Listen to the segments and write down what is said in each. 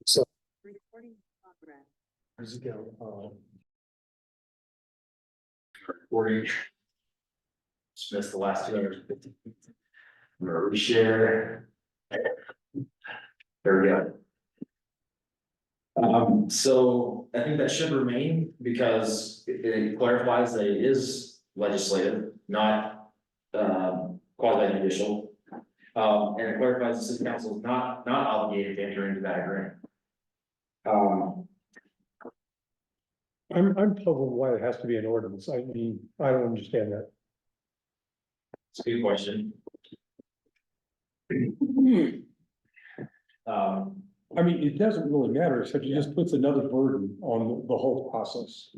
So. Recording in progress. Years ago, Recording. Just missed the last 2 hours. I'm gonna reshare. There we go. So I think that should remain because it clarifies that it is legislative, not quasi judicial. And it clarifies the city council is not obligated to enter into that agreement. I'm puzzled why it has to be an ordinance. I mean, I don't understand that. It's a good question. I mean, it doesn't really matter, except it just puts another burden on the whole process.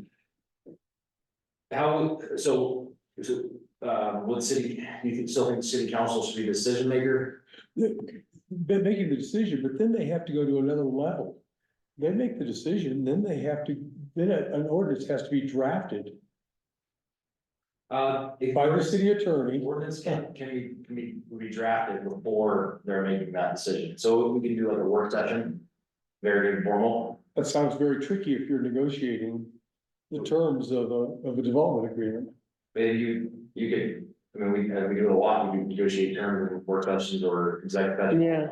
Would city, you still think the city council should be the decision maker? They're making the decision, but then they have to go to another level. They make the decision, then they have to, then an ordinance has to be drafted by the city attorney. Ordinance can be drafted before they're making that decision, so we can do like a work session, very informal. That sounds very tricky if you're negotiating the terms of a development agreement. Maybe you could, I mean, we do it a lot, we can negotiate terms of work sessions or executive session. Yeah.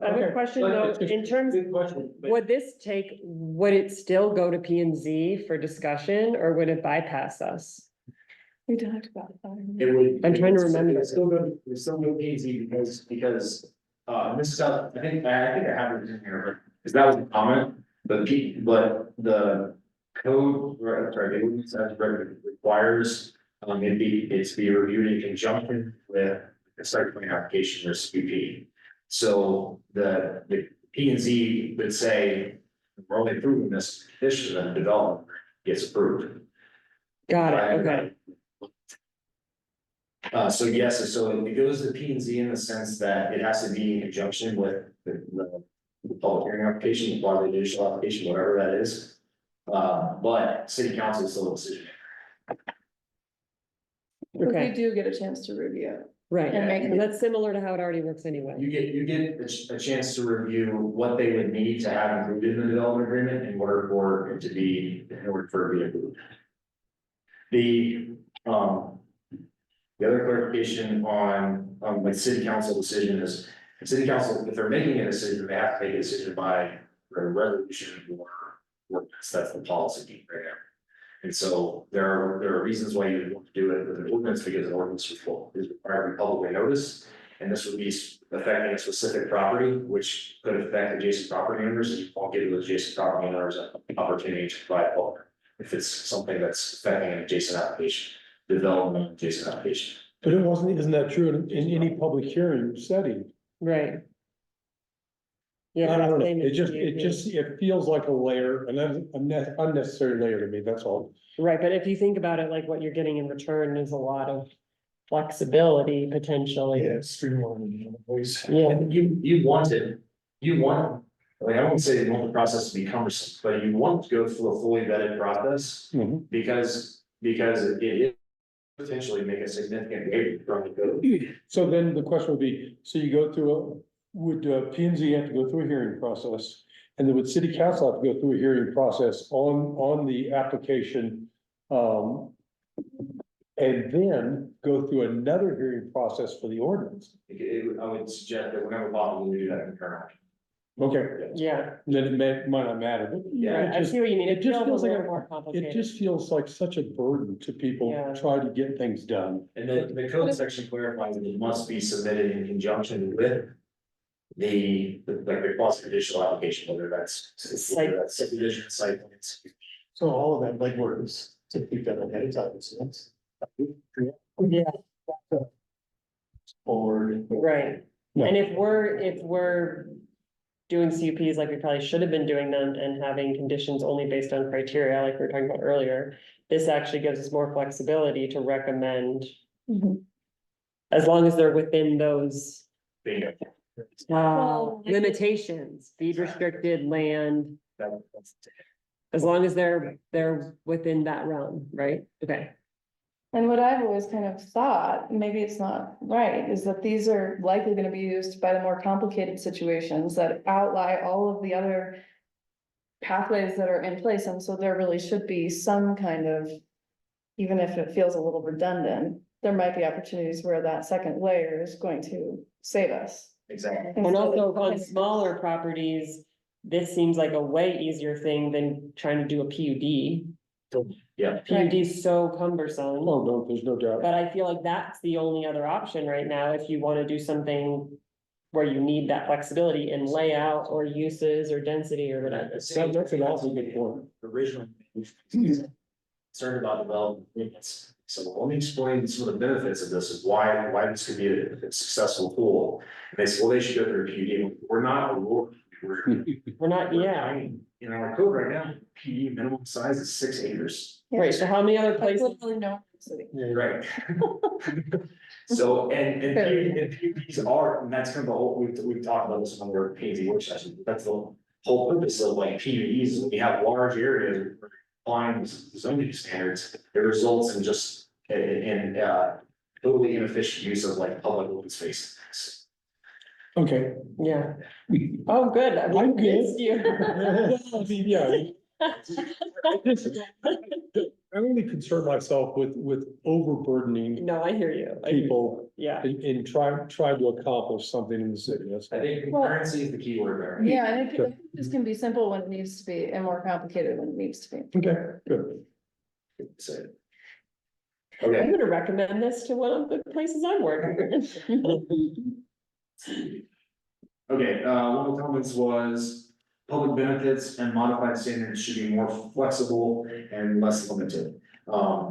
I have a Okay. question though, in terms, Good question, but would it still go to P and Z for discussion, or would it bypass us? We talked about that. it would. I'm trying to remember. It's still good, it's still good easy because, this is how, I think I have it in here, because that was the comment, but the code, or sorry, the ordinance as written requires, it's be reviewed in conjunction with the site plan application or CUP. So the P and Z would say, we're only approving this condition and the development gets approved. Got it, okay. So yes, so it goes to P and Z in the sense that it has to be in conjunction with the public hearing application, the quasi judicial application, whatever that is. But city council is still a decision. We Okay, do get a chance to review it. right, And make and that's similar to how it already works anyway. You get a chance to review what they would need to have included in the development agreement in order for it to be, in order for it to be approved. The other clarification on like city council decision is, city council, if they're making a decision, they have to make a decision by a resolution or ordinance. That's the policy right now. And so there are reasons why you want to do it with an ordinance, because an ordinance is required to be publicly noticed. And this would be affecting a specific property, which could affect adjacent property owners, and you won't give the adjacent property owners an opportunity to provide public. If it's something that's affecting an adjacent application, development adjacent application. But isn't that true in any public hearing setting? Right. I Yeah. don't know, same as it feels like a layer, an unnecessary layer to me, that's all. Right, but if you think about it, like what you're getting in return is a lot of flexibility potentially. Streamlining voice. Yeah, And you want, like, I won't say you want the process to be cumbersome, but you want to go through a fully vetted process. Mhm. Because it potentially make a significant gain from the code. So then the question would be, so you go through, would P and Z have to go through a hearing process? And then would city council have to go through a hearing process on the application? And then go through another hearing process for the ordinance? I would suggest that whenever possible, we do that concurrently. Okay, yeah, then might not matter, but Yeah, I see what you mean. it It just feels a feels like little a- more it complicated. just feels like such a burden to people Yeah. trying to get things done. And then the code section clarifies that it must be submitted in conjunction with the quasi judicial application, whether that's subdivision, site plans. So all of that legwork is to keep that ahead of time, so that's. Yeah, Forward. right. Yeah. And if we're doing CUPs like we probably should have been doing them and having conditions only based on criteria, like we were talking about earlier, this actually gives us more flexibility to recommend, Mhm. as long as they're within those Bingo. Well, limitations, deed restricted land, That's as long as they're within that realm, right? Okay. And what I've always kind of thought, maybe it's not right, is that these are likely gonna be used by the more complicated situations that outlie all of the other pathways that are in place, and so there really should be some kind of, even if it feels a little redundant, there might be opportunities where that second layer is going to save us. Exactly. And Instead of also on kind of- smaller properties, this seems like a way easier thing than trying to do a PUD. Yeah. PUD is so cumbersome, Oh, no, there's no doubt. but I feel like that's the only other option right now if you wanna do something. Where you need that flexibility in layout or uses or density or whatever. That's an awful good point. Originally, concerned about development agreements. So let me explain some of the benefits of this, is why this could be a successful tool. And they say, well, they should go through a PUD. We're not, We're not, yeah, in our code right now, PUD minimum size is 6 acres. right, so how many other Like places? literally no city. Right. So, and PUDs are, and that's kind of the whole, we've talked about this on our P and Z work session, that's the whole purpose of like PUDs, is when we have large areas applying zoning standards, it results in just, totally inefficient use of like public open space. Okay. Yeah, oh, good, I I'm good. missed you. I mean, yeah. I only concern myself with overburdening No, I hear you. I hear you. people Yeah, and try to accomplish something in the city. That's I think Well- concurrency is the key word there. Yeah, I think this can be simple when it needs to be and more complicated when it needs to be. okay, good. So, I'm okay, gonna recommend this to one of the places I'm working. okay, one of the comments was public benefits and modified standards should be more flexible and less limited.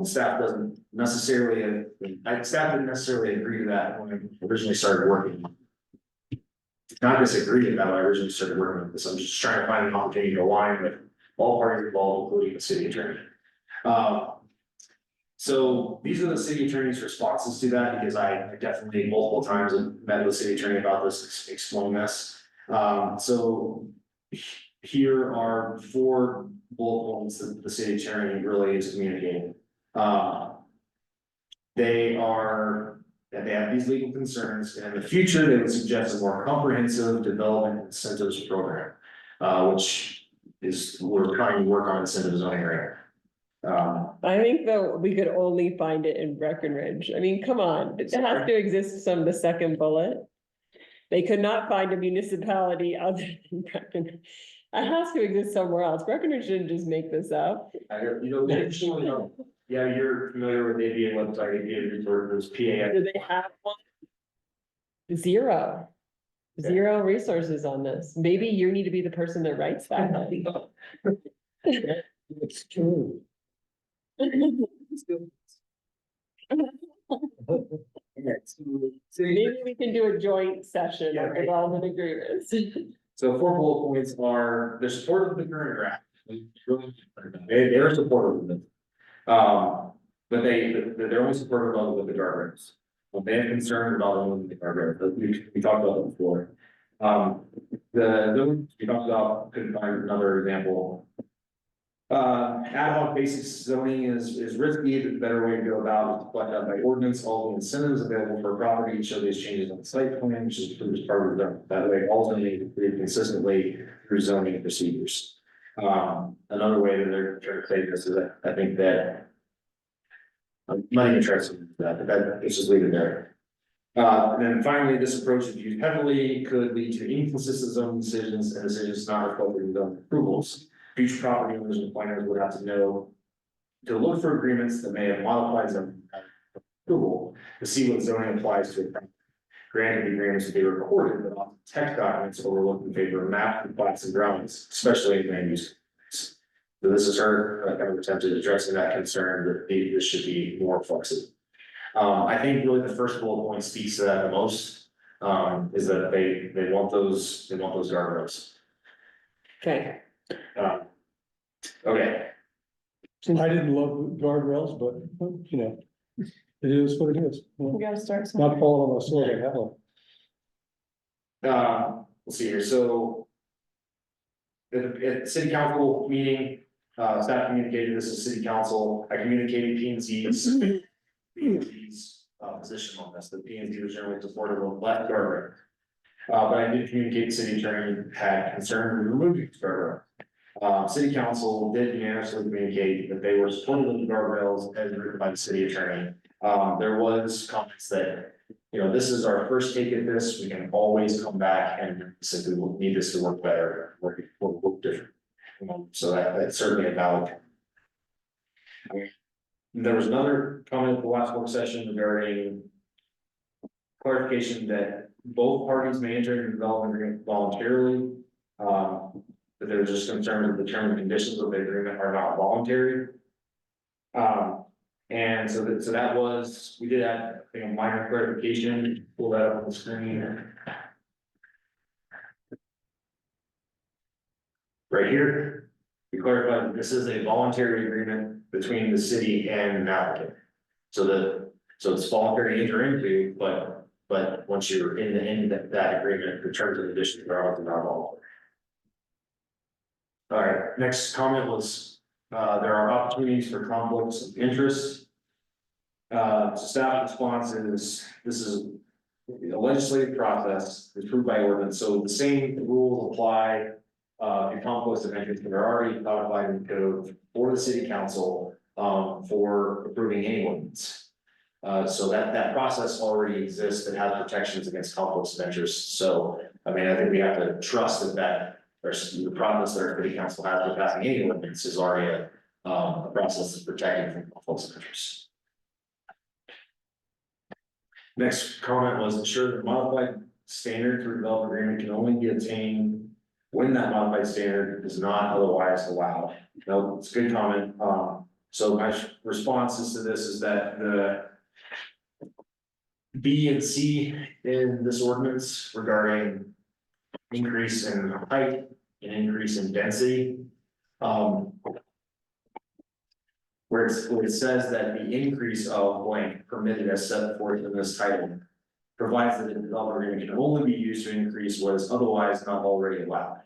Staff doesn't necessarily, staff didn't necessarily agree to that when I originally started working. Not disagree with that, when I originally started working with this, I'm just trying to find an opportunity to align with all parties involved, including the city attorney. So these are the city attorney's responses to that, because I definitely multiple times have met with the city attorney about this, exploring this. So here are 4 bullet points that the city attorney really is communicating. They have these legal concerns, and in the future, they would suggest a more comprehensive development incentives program. Which is, we're trying to work on incentive zoning right now. I think though, we could only find it in Breckenridge. I mean, come on, it has to exist from the second bullet. They could not find a municipality other than Breckenridge. It has to exist somewhere else. Breckenridge didn't just make this up. Interestingly, yeah, you're familiar with the ABA website, ABA resources, PA. Do they have one? Zero. Zero resources on this. Maybe you need to be the person that writes that. It's true. Maybe we can do a joint session Yeah, of right. development agreements. So 4 bullet points are, they're supportive of the current draft. They're supportive of it. But they're only supportive of the guardrails. Well, they have concern about only the guardrails, but we talked about that before. We talked about, couldn't find another example. Ad hoc basic zoning is risky, the better way to go about is to collect out by ordinance all the incentives available for a property and show these changes on the site plan, which is part of the, that way, all zoning is created consistently through zoning procedures. Another way that they're trying to say this is that I think that I'm not even interested in that, but let's just leave it there. And then finally, this approach, if used heavily, could lead to inconsistent zoning decisions and decisions not reflected in zoning approvals. Future property owners and planners would have to know to look for agreements that may have modified zoning approval to see what zoning applies to. Granted, agreements to be recorded, but often text documents overlooked in favor of map and plats and drawings, especially in land use. So this is her kind of attempt at addressing that concern that this should be more flexible. I think really the first bullet point speaks to that the most, is that they want those guardrails. Okay, Okay, I didn't love guardrails, but, you know, it is what it is. We gotta start Not somewhere. falling on my sword, I have one. let's see here, so. At the city council meeting, staff communicated this to city council, I communicated P and Z's. P&Z's position on this, the P&Z was generally supportive of left guardrail. But I did communicate the city attorney had concern with removing the guardrail. City council did unanimously communicate that they were supportive of the guardrails as written by the city attorney. There was comments that, this is our first take at this, we can always come back and say we will need this to work better, work different. So that's certainly a valid. There was another comment at the last work session regarding clarification that both parties may enter into development agreement voluntarily. That there's just concern that the terms and conditions of the agreement are not voluntary. And so that was, we did have, I think, a minor clarification, pull that up on the screen. Right here, we clarified that this is a voluntary agreement between the city and an applicant. So it's voluntary to enter into, but once you're in that agreement, the terms and conditions are not voluntary. All right, next comment was, there are opportunities for conflicts of interest. Staff response is, this is a legislative process, it's approved by ordinance, so the same rules apply. In conflicts of interest that are already codified in code for the city council, for approving any ordinance. So that process already exists that has protections against conflicts of interest. So, I mean, I think we have to trust that the process that our city council has for passing any ordinance is already a process that's protecting from conflicts of interest. Next comment was ensure that modified standard for development agreement can only be obtained when that modified standard is not otherwise allowed. No, it's a good comment. So my responses to this is that the B and C in this ordinance regarding increase in height and increase in density. Where it says that the increase of blank permitted as set forth in this title provides that the development agreement can only be used to increase what is otherwise not already allowed.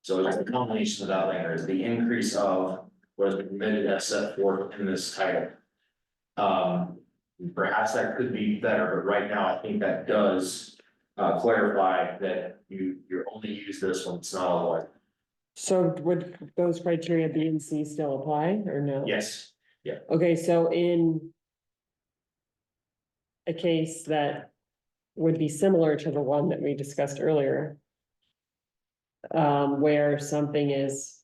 So it's a combination of that language, is the increase of what is permitted as set forth in this title. Perhaps that could be better, but right now I think that does clarify that you're only use this when it's not otherwise. So would those criteria B and C still apply or no? Yes, Okay, so in a case that would be similar to the one that we discussed earlier, where something is,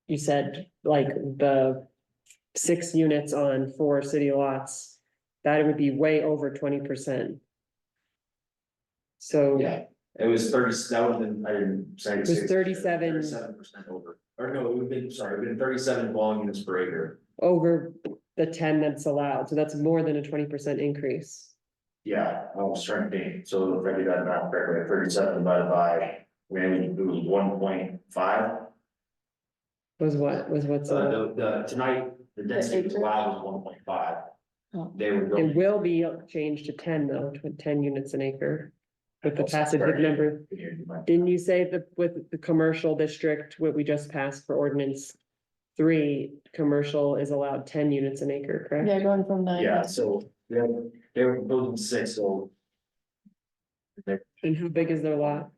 you said like the 6 units on 4 city lots, that it would be way over 20%. So. yeah, it was 30, that would have been, I didn't say. It was 37. 37% over, or no, it would have been, sorry, it would have been 37 dwelling units per acre. Over the 10 that's allowed, so that's more than a 20% increase. Yeah, I was trying to think, so if I did that math correctly, 37 divided by, maybe it was 1.5. Was what's Tonight, the density was allowed was 1.5. Oh. They were it going. will be changed to 10 though, to 10 units an acre. With the Oh, passage of sorry. number, didn't you say that with the commercial district, what we just passed for ordinance 3, commercial is allowed 10 units an acre, correct? Yeah, going from 9. Yeah, so they were building 6, so. And how big is their lot?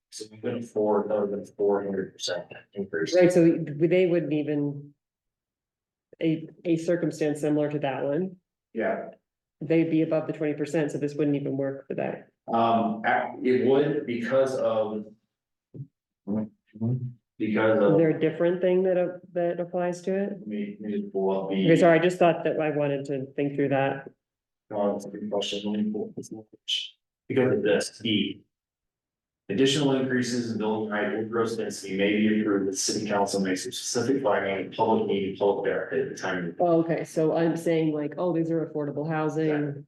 So we've been 400% increase. Right, so they wouldn't even. A circumstance similar to that one, Yeah, they'd be above the 20%, so this wouldn't even work for that. it would because of. Because Is of, there a different thing that applies to it? let me pull up the. Okay, sorry, I just thought that I wanted to think through that. No, that's a good question. Let me pull up this language. Because of this, the additional increases in building height or gross density may be approved if the city council makes a specific finding, in public meeting, public benefit at the time. Oh, okay, so I'm saying like, oh, these are affordable housing.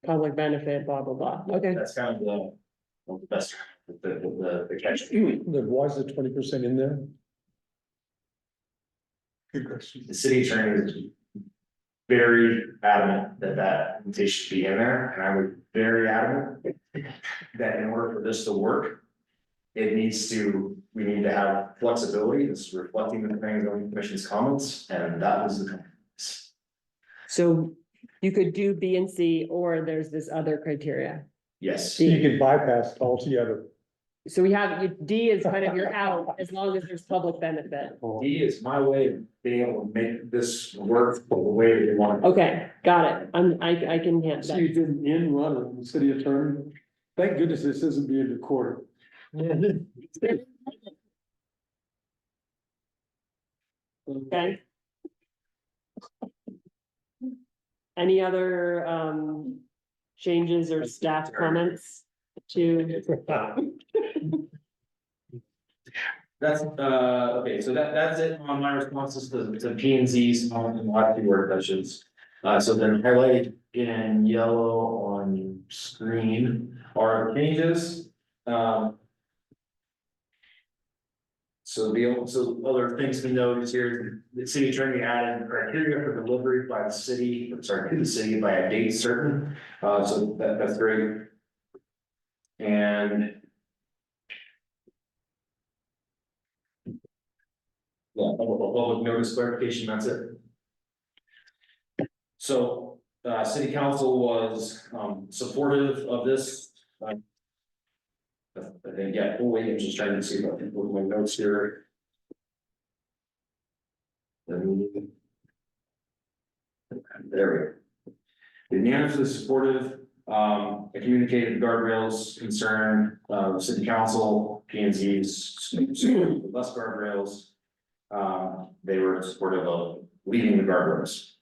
Public benefit, blah, blah, blah, okay. That's kind of the best, the catch. Then why is the 20% in there? Good question. The city attorney is very adamant that they should be in there, and I would very adamant that in order for this to work, we need to have flexibility. This is reflecting the planning and zoning commission's comments, and that was the comments. So you could do B and C, or there's this other criteria. Yes, You can bypass it altogether. So we have, D is kind of your out, as long as there's public benefit. D is my way of being able to make this work the way that we want. it. Okay, got it. I can handle So that. you didn't end run it, the city attorney. Thank goodness this isn't being recorded. Okay. Any other, changes or staff comments to? That's, okay, so that's it on my responses to P and Z's on the last few work sessions. So then highlighted in yellow on screen are changes. So other things to note is here, the city attorney added criteria for delivery by the city, to the city by a date certain, so that's great. And yeah, public notice clarification, that's it. So, city council was, supportive of this. I think, yeah, oh wait, I'm just trying to see if I can put my notes here. There we go. Unanimously supportive, I communicated guardrails concern, city council, P and Z's, less guardrails. They were supportive of leaving the guardrails.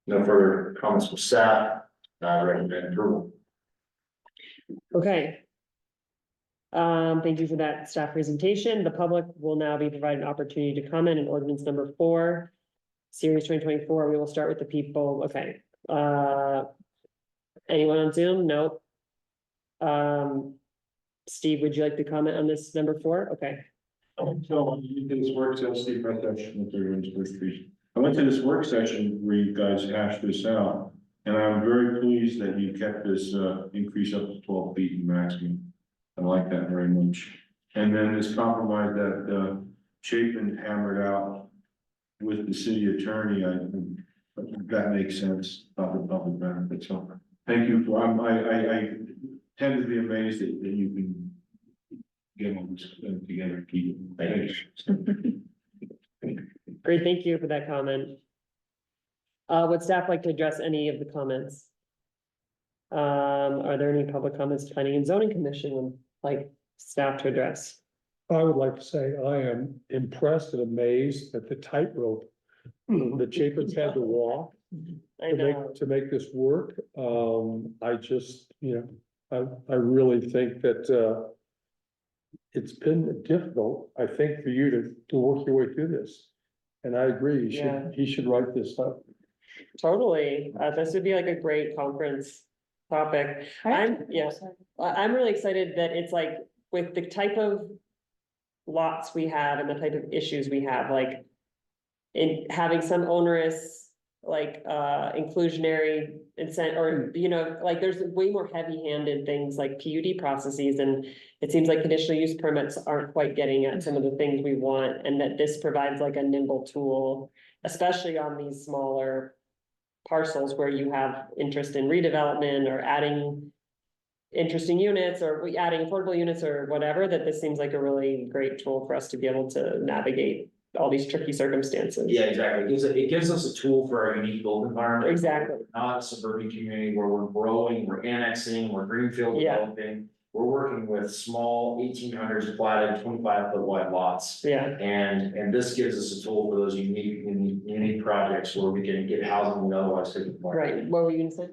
No further comments from staff, recommend approval. Okay. Thank you for that staff presentation. The public will now be provided an opportunity to comment on ordinance number 4. Series 2024, we will start with the people, okay. Anyone on Zoom? Nope. Steve, would you like to comment on this number 4? Okay. So you did this work session, Steve, right there, First Street. I went to this work session where you guys hashed this out, and I'm very pleased that you kept this increase up to 12 feet in maximum. I like that very much. And then this compromise that Chapin hammered out with the city attorney, that makes sense about the public benefit. So thank you for, I tend to be amazed that you can get all this together and keep it. Thank you. Great, thank you for that comment. Would staff like to address any of the comments? Are there any public comments planning and zoning commission would like staff to address? I would like to say I am impressed and amazed at the tightrope that Chapin's had to walk I know, to make this work. I just, I really think that it's been difficult, I think, for you to work your way through this. And I agree, Yeah. he should write this up. totally. This would be like a great conference topic. I'm really excited that it's like with the type of lots we have and the type of issues we have, like in having some onerous, like, inclusionary incent, or, like there's way more heavy-handed things like PUD processes, and it seems like conditional use permits aren't quite getting at some of the things we want, and that this provides like a nimble tool, especially on these smaller parcels where you have interest in redevelopment or adding interesting units or adding affordable units or whatever, that this seems like a really great tool for us to be able to navigate all these tricky circumstances. Yeah, exactly. It gives us a tool for our unique built environment. Exactly. Not a suburban community where we're growing, we're annexing, we're greenfield Yeah. developing. We're working with small 1800s platted 25-foot wide lots. Yeah, And this gives us a tool for those unique projects where we can get housing and otherwise couldn't. right. What were you gonna say?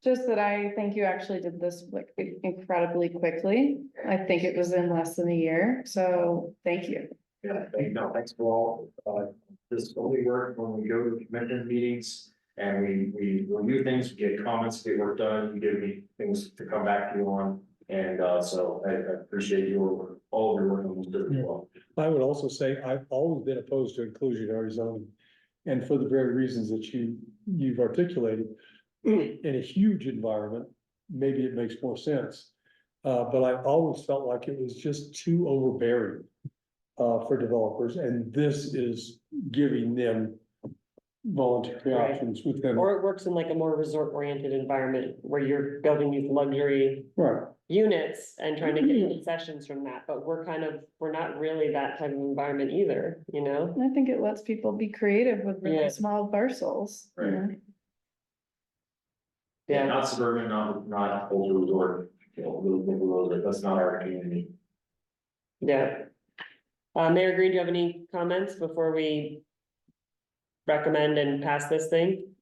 Just that I think you actually did this like incredibly quickly. I think it was in less than a year, so thank you. Yeah, thanks for all, this only work when we go to commission meetings and we review things, we get comments, get work done, you give me things to come back to you on. And, so I appreciate all of your work on this as well. I would also say I've always been opposed to inclusionary zoning. And for the very reasons that you've articulated, in a huge environment, maybe it makes more sense. But I always felt like it was just too overbearing for developers, and this is giving them voluntary Right. options within, Or it works in like a more resort-oriented environment where you're building these luxury right, units and trying to get concessions from that, but we're not really that type of environment either, you know? I think it lets people be creative with Yeah. really small parcels. you Right. know? Yeah, not suburban, not older resort, you know, that's not our community. Yeah. Mayor Green, do you have any comments before we recommend and pass this thing?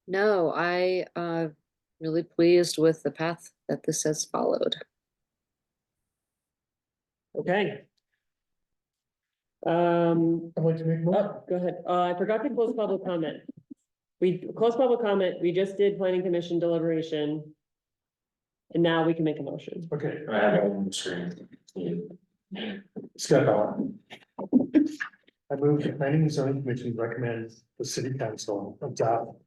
No, really pleased with the path that this has followed. Okay. I'd like to make more. Oh, go ahead. I forgot to close public comment. We closed public comment. We just did planning commission deliberation. And now we can make a motion. Okay, I have it on the screen. Scott Bauer. I move the planning and zoning commission recommends the city council adopt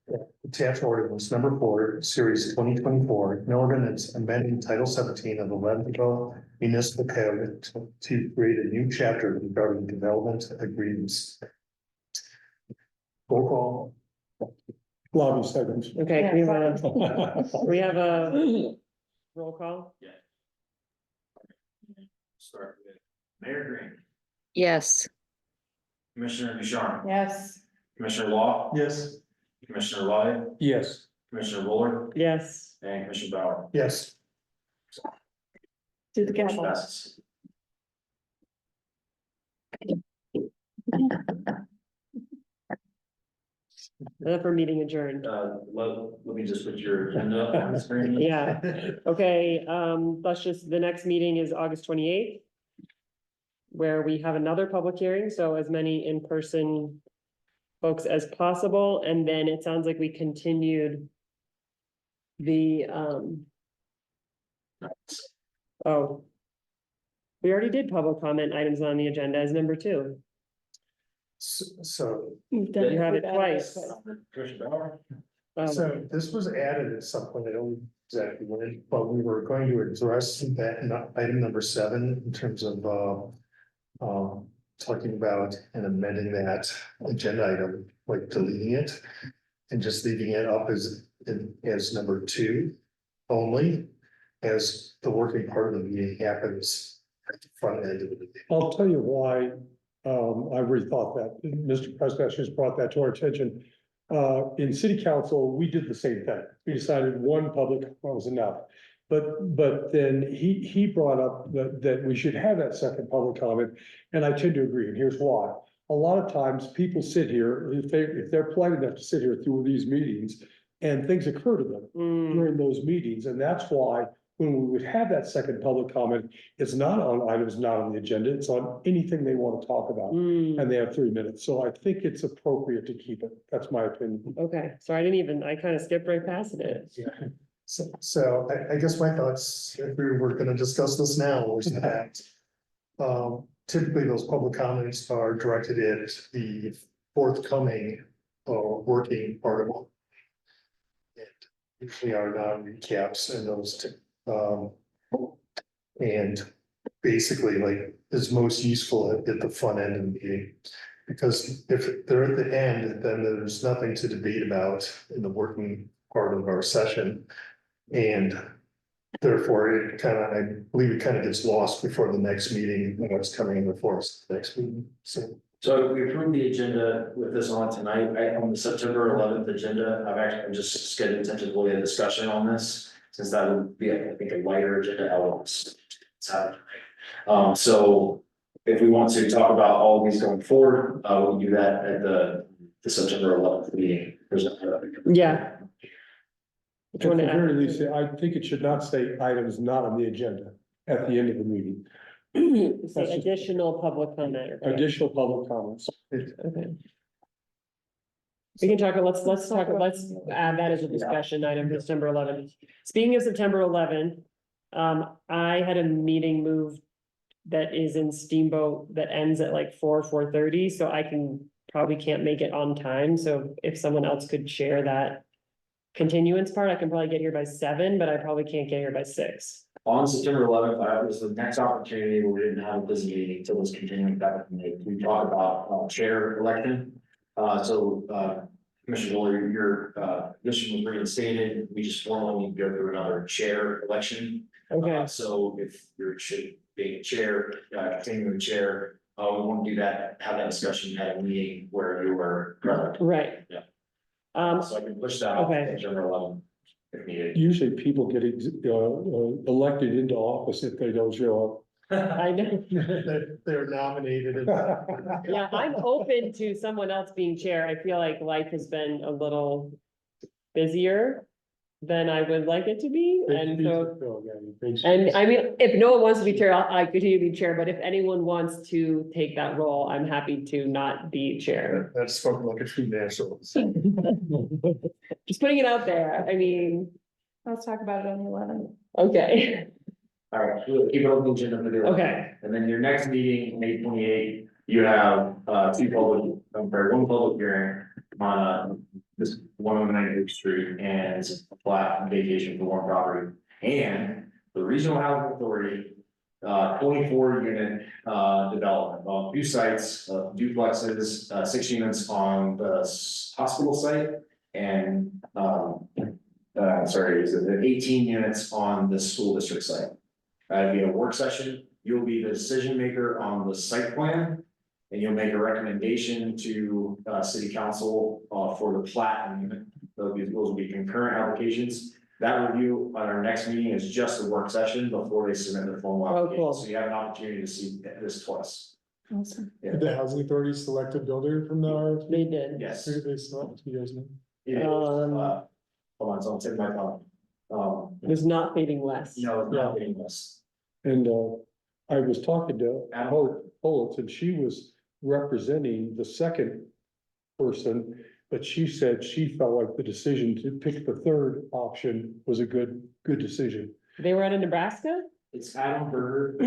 attached ordinance number 4, series 2024, an ordinance amending title 17 of the Leadville Municipal Code to create a new chapter regarding development agreements. Roll call. lobby seconds. Okay, we have a roll call. Start with Mayor Green, Yes, Commissioner Ducharme, Yes, Commissioner Law, Yes. Commissioner Lyle, Yes, Commissioner Buller, Yes. and Commissioner Bauer. Yes. do the Motion gavel. passes. For meeting adjourned. Let me just put your agenda up on the screen. Yeah. Okay, let's just, the next meeting is August 28th. Where we have another public hearing, so as many in-person folks as possible, and then it sounds like we continued the, oh. We already did public comment items on the agenda as number 2. So, We've done You have it we've added twice. Commissioner Bauer. so this was added at some point, I don't know exactly when, but we were going to address that in item number 7 in terms of, talking about and amending that agenda item, like deleting it. And just leaving it up as number 2 only, as the working part of the meeting happens at the front end of the meeting. I'll tell you why, I rethought that. Mr. President just brought that to our attention. In city council, we did the same thing. We decided one public was enough. But then he brought up that we should have that second public comment, and I tend to agree, and here's why. A lot of times people sit here, if they're polite enough to sit here through these meetings, and things occur to them Mm, during those meetings, and that's why when we would have that second public comment, it's not on items not on the agenda, it's on anything they want to talk about, mm, and they have 3 minutes, so I think it's appropriate to keep it, that's my opinion. okay, so I kind of skipped right past it. Yeah. So I guess my thoughts, if we were gonna discuss this now, was that. Typically, those public comments are directed at the forthcoming, working part of it. And usually are not recaps and those, and basically like is most useful at the front end of the meeting. Because if they're at the end, then there's nothing to debate about in the working part of our session. And therefore, I believe it kind of gets lost before the next meeting, when what's coming before us next meeting, so. So we approved the agenda with this on tonight, on the September 11th agenda, I'm just scheduling tentatively a discussion on this. Since that would be, I think, a lighter agenda elements. So if we want to talk about all of these going forward, we'll do that at the September 11th meeting. Yeah. At the very least, I think it should not say items not on the agenda at the end of the meeting, Say additional public comment. or- additional public comments. Okay. We can talk, let's add that as a discussion item, September 11th. Speaking of September 11th, I had a meeting moved that is in Steamboat that ends at like 4:30, so I probably can't make it on time, so if someone else could share that continuance part, I can probably get here by 7, but I probably can't get here by 6. On September 11th, was the next opportunity where we didn't have a busy meeting until this continuing back in May. We talked about chair election. Commissioner Buller, your position was reinstated, we just formally need to go through another chair election. Okay, So if you're should be a chair, continuing chair, we want to do that, have that discussion at a meeting where you were present. right. Yeah. Um, So I can push that off okay. to November 11th if needed. Usually people get elected into office if they don't show I know, They're nominated and. yeah, I'm open to someone else being chair. I feel like life has been a little busier than I would like it to be, and so. And I mean, if no one wants to be chair, I continue to be chair, but if anyone wants to take that role, I'm happy to not be chair. That's spoken like a true national. Just putting it out there, I mean, Let's talk about it on the 11th. okay, All right, we'll keep it on the agenda for the. okay, And then your next meeting, May 28th, you have one public hearing on this 109 Oak Street and flat vacation for one property. And the Regional Housing Authority, 24 unit development on 2 sites, duplexes, 6 units on the hospital site. And sorry, is it 18 units on the school district site? It'll be a work session, you'll be the decision maker on the site plan. And you'll make a recommendation to city council for the plat unit. Those will be concurrent applications. That review on our next meeting is just a work session before they submit the formal Oh, application, cool. so you have an opportunity to see this twice. Awesome. Did the housing authority select a builder from the RFP? they did. Yes. Who did they select? Do you guys know? It is, hold on, so I'm taking my phone. It was not fading west. No, it's not getting this. And I was talking to Adam. Holitz, and she was representing the second person. But she said she felt like the decision to pick the third option was a good decision. They were out of Nebraska? It's Adam Berger,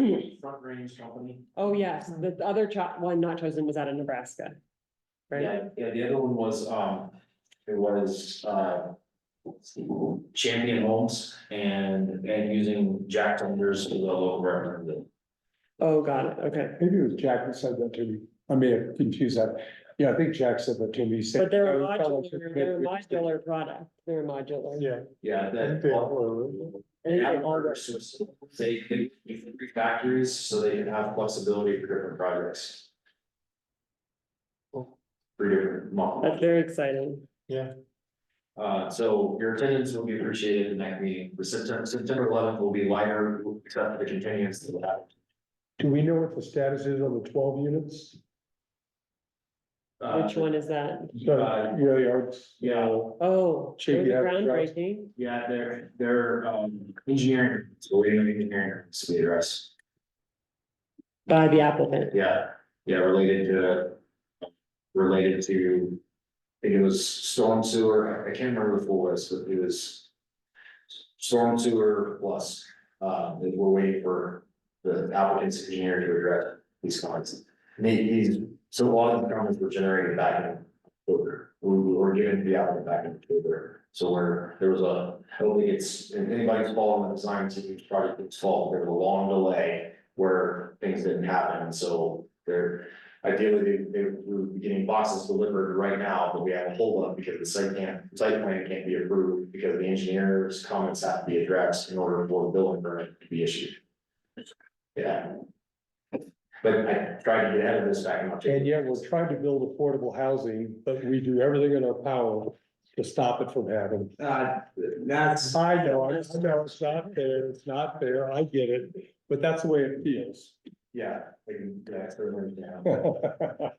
Front Range Company. Oh, yes, the other one not chosen was out of Nebraska. Right? Yeah, the other one was, it was, Champion Homes and using Jack Tenders as a local representative. Oh, got it, okay. Maybe it was Jack that said that to me. I may have confused that. Yeah, I think Jack said that to me. He said, But they're a "I felt like modular, they're a modular product, they're a modular. Yeah. Yeah, I think that. they all I think they Adam all Berger work. systems, they 3 factories, so they can have flexibility for different projects. 3 different models. That's very exciting. Yeah. So your attendance will be appreciated in that meeting. The September 11th will be lighter, except for the continuance that will happen. do we know what the status is on the 12 units? Which one is that? So, yeah, the arts. Yeah. Oh, Should there's we a have- groundbreaking. Yeah, they're engineering, so waiting on engineering to be addressed. By the applicant. Yeah, related to. I think it was storm sewer, I can't remember the full list, but it was. Storm sewer plus, that we're waiting for the applicant's engineer to address these comments. So a lot of the comments were generated back in October, we were given to the applicant back in October. So there was I don't think it's anybody's fault in the design team's project's fault, there was a long delay where things didn't happen, and so they're. Ideally, they were getting boxes delivered right now, but we have a holdup because the site plan can't be approved because the engineer's comments have to be addressed in order for the building permit to be issued. Yeah. But I tried to get ahead of this back in October. And yet we're trying to build affordable housing, but we do everything in our power to stop it from happening. That's. I know, it's not fair, I get it, but that's the way it feels. Yeah, I can, yeah, certainly, yeah.